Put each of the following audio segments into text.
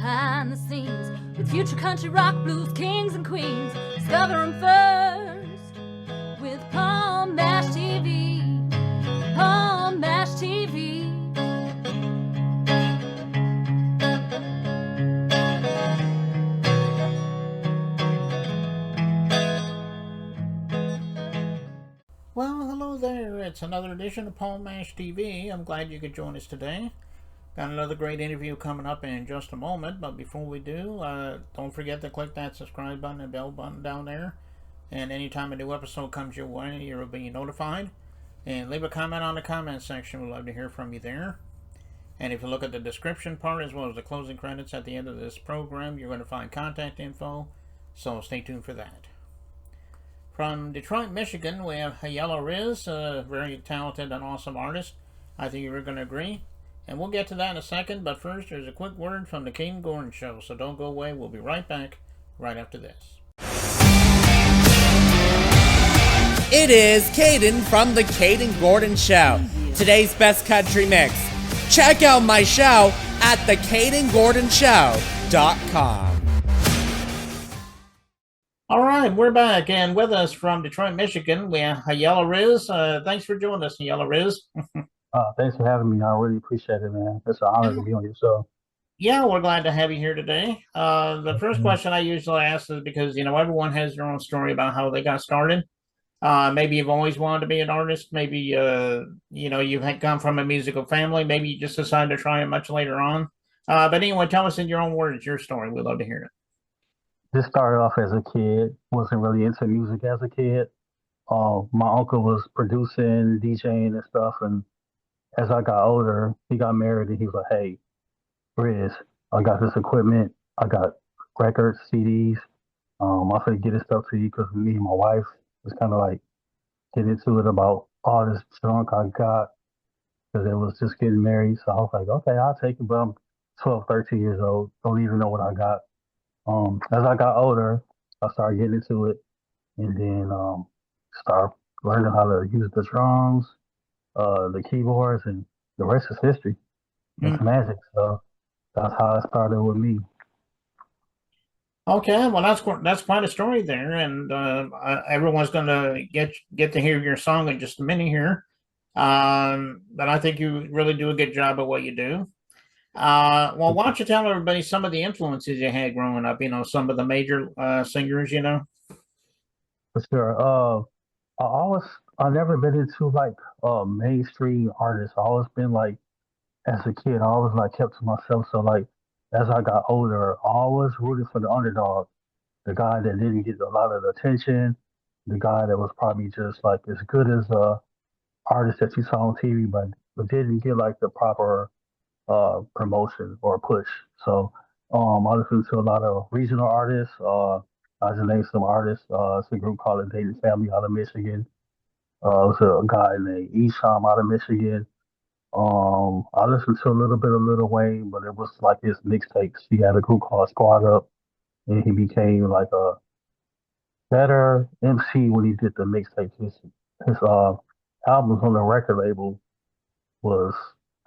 behind the scenes with future country rock blues kings and queens. Discover them first with Palm Mash TV. Palm Mash TV. Well, hello there. It's another edition of Palm Mash TV. I'm glad you could join us today. Got another great interview coming up in just a moment, but before we do, don't forget to click that subscribe button and bell button down there. And anytime a new episode comes your way, you'll be notified. And leave a comment on the comment section. We'd love to hear from you there. And if you look at the description part as well as the closing credits at the end of this program, you're going to find contact info. So stay tuned for that. From Detroit, Michigan, we have HYellaRizz, a very talented and awesome artist. I think you're going to agree. And we'll get to that in a second, but first there's a quick word from the Kaden Gordon Show, so don't go away. We'll be right back right after this. It is Kaden from the Kaden Gordon Show, today's best country mix. Check out my show at thekadengordonshow.com. All right, we're back, and with us from Detroit, Michigan, we have HYellaRizz. Thanks for joining us, HYellaRizz. Thanks for having me. I really appreciate it, man. It's an honor to be on your show. Yeah, we're glad to have you here today. The first question I usually ask is because, everyone has their own story about how they got started. Maybe you've always wanted to be an artist. Maybe, you've come from a musical family. Maybe you just decided to try it much later on. But anyway, tell us in your own words, your story. We'd love to hear it. Just started off as a kid. Wasn't really into music as a kid. My uncle was producing, DJing and stuff. And as I got older, he got married and he was like, "Hey, Riz, I got this equipment. I got records, CDs. I could get this stuff to you because me and my wife was kind of like getting into it about all this junk I got because it was just getting married. So I was like, okay, I'll take it. But I'm 12, 13 years old. Don't even know what I got. As I got older, I started getting into it and then started learning how to use the drums, the keyboards, and the rest is history. It's magic. So that's how it started with me. Okay, well that's quite a story there, and everyone's going to get to hear your song in just a minute here. But I think you really do a good job of what you do. Well, why don't you tell everybody some of the influences you had growing up? Some of the major singers. For sure. I never been into like mainstream artists. I always been like as a kid, I always like kept to myself. So like as I got older, I always rooted for the underdog, the guy that didn't get a lot of the attention, the guy that was probably just like as good as a artist that you saw on TV, but didn't get like the proper promotion or push. So I listen to a lot of regional artists. I just named some artists. It's a group called the Dating Family out of Michigan. It's a guy named Esham out of Michigan. I listened to a little bit of Lil Wayne, but it was like his mixtapes. He had a group called Squad Up, and he became like a better MC when he did the mixtapes. His albums on the record label was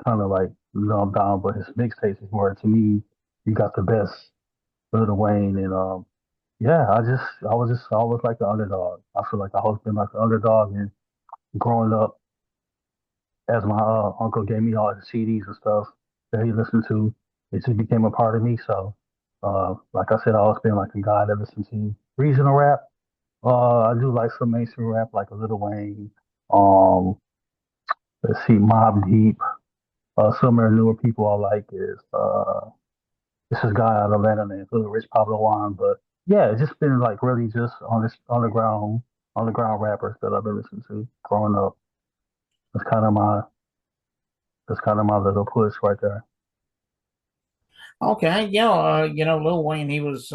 kind of like dumbed down, but his mixtapes is where to me you got the best Lil Wayne, and yeah, I was just always like the underdog. I feel like I always been like the underdog, and growing up as my uncle gave me all the CDs and stuff that he listened to, it just became a part of me. So, like I said, I always been like a guy that listened to regional rap. I do like some mainstream rap, like a Lil Wayne. Um, let's see, Mobb Deep. Some of the newer people I like is this is guy out of Atlanta named Little Rich Pablo Juan. But yeah, it's just been like really just on the ground rappers that I've been listening to growing up. That's kind of my little push right there. Okay, yeah, Lil Wayne, he's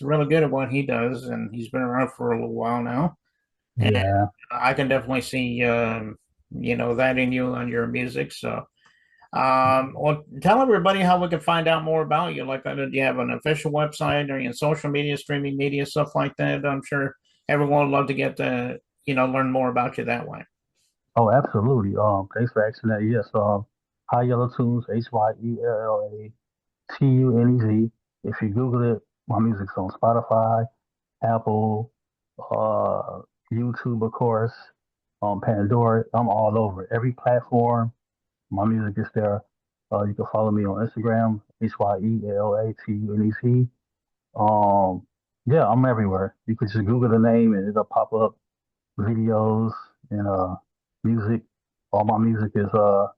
really good at what he does, and he's been around for a little while now. And Yeah. I can definitely see, that in you and your music. So, well, tell everybody how we can find out more about you. Like, do you have an official website? Are you in social media, streaming media, stuff like that? I'm sure everyone would love to get to, learn more about you that way. Oh, absolutely. Thanks for asking that. Yes. High Yellow Tunes, HYellaRizz HYellaRizz. If you Google it, my music's on Spotify, Apple, uh, YouTube, of course, Pandora. I'm all over every platform. My music is there. You can follow me on Instagram, HYellaTunez. Yeah, I'm everywhere. You could just Google the name and it'll pop up videos and music. All my music is on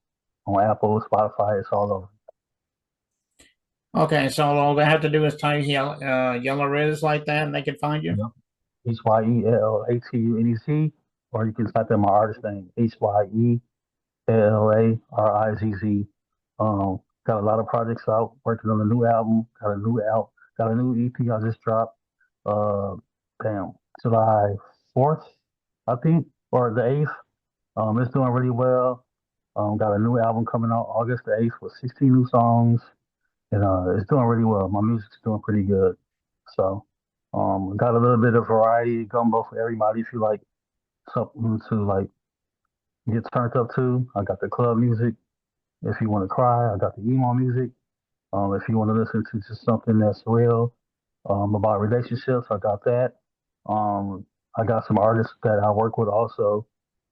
Apple, Spotify. It's all over. Okay, so all they have to do is type HYellaRizz like that, and they can find you. Yep. HYellaTunez, or you can type in my artist name, HYellaRizz. Got a lot of projects out, working on a new album, got a new EP I just dropped. Uh, July 4th, I think, or the 8th. It's doing really well. Got a new album coming out August the 8th with 16 new songs, and it's doing really well. My music's doing pretty good. So, got a little bit of variety gumbo for everybody if you like something to like get turned up to. I got the club music. If you want to cry, I got the emo music. If you want to listen to just something that's real about relationships, I got that. I got some artists that I work with also.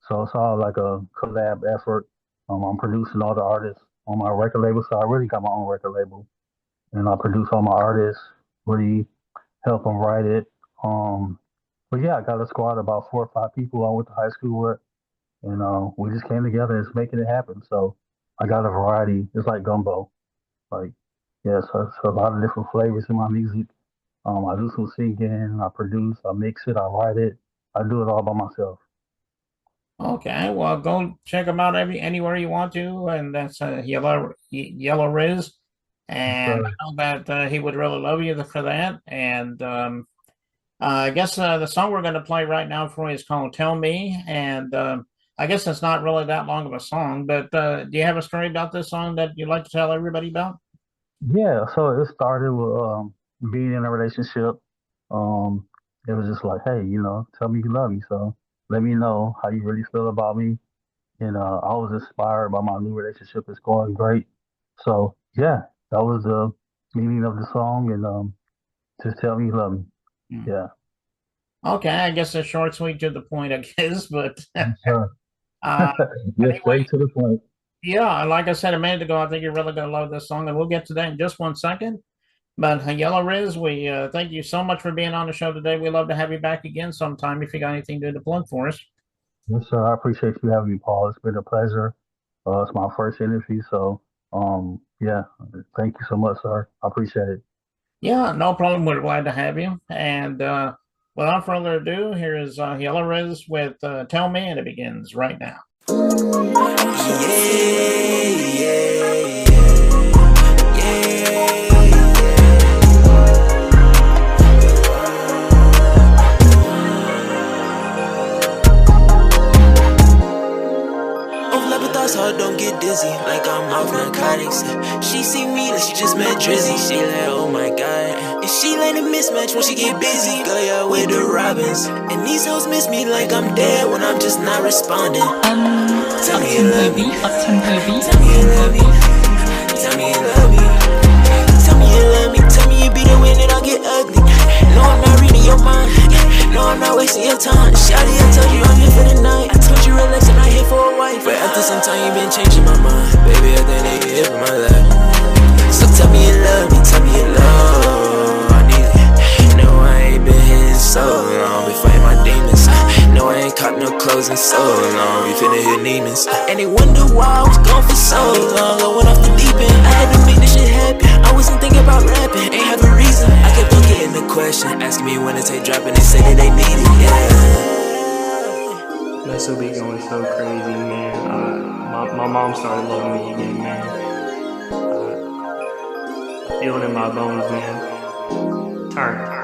So it's all like a collab effort. I'm producing all the artists on my record label. So I really got my own record label. And I produce all my artists, really help them write it. But yeah, I got a squad of about 4 or 5 people I went to high school with. And we just came together and it's making it happen. So I got a variety. It's like gumbo. Like, yeah, so it's a lot of different flavors in my music. I do some singing, I produce, I mix it, I write it. I do it all by myself. Okay, well, go check them out anywhere you want to, and that's HYellaRizz. And I So, know that he would really love you for that. And I guess the song we're going to play right now for you is called "Tell Me," and I guess it's not really that long of a song. But do you have a story about this song that you'd like to tell everybody about? yeah, so it started with being in a relationship. Um, it was just like, hey, tell me you love me. So let me know how you really feel about me. And I was inspired by my new relationship. It's going great. So yeah, that was the meaning of the song. And just tell me you love me. Hmm. Yeah. Okay, I guess it's short, sweet, to the point, I guess. But Yes, sir. uh, Yes, anyway, straight to the point. yeah, like I said a minute ago, I think you're really going to love this song, and we'll get to that in just one second. But HYellaRizz, we thank you so much for being on the show today. We love to have you back again sometime if you got anything to plug for us. Yes, sir. I appreciate you having me, Paul. It's been a pleasure. It's my first interview, so yeah. Thank you so much, sir. I appreciate it. Yeah, no problem. We're glad to have you. And without further ado, here is HYellaRizz with "Tell Me," and it begins right now. So don't get dizzy, like I'm off narcotics. She see me like she just met Drizzy. She like, oh my god. And she like a mismatch when she get busy. Go yeah with the Robins. And these hoes miss me like I'm dead when I'm just not responding. Tell me you love me. Tell me you love me. Tell me you love me. Tell me you love me. Tell me you be the wind and I'll get ugly. No, I'm not reading your mind. No, I'm not wasting your time. Shawty, I told you I'm here for the night. I told you relax, I'm not here for a wife. But after some time, you been changing my mind. Baby, I think that you're here for my life. So tell me you love me, tell me you love. I need it. No, I ain't been here in so long. Been fighting my demons. No, I ain't caught no clothes in so long. You finna hear demons. And they wonder why I was gone for so long. I went off the deep end. I had to make this shit happen. I wasn't thinking about rapping. Ain't have a reason. I kept on getting the question, asking me when to take dropping. They say that they need it, yeah. This will be going so crazy, man. My mom started loving me again, man. I feel it in my bones, man. Turn.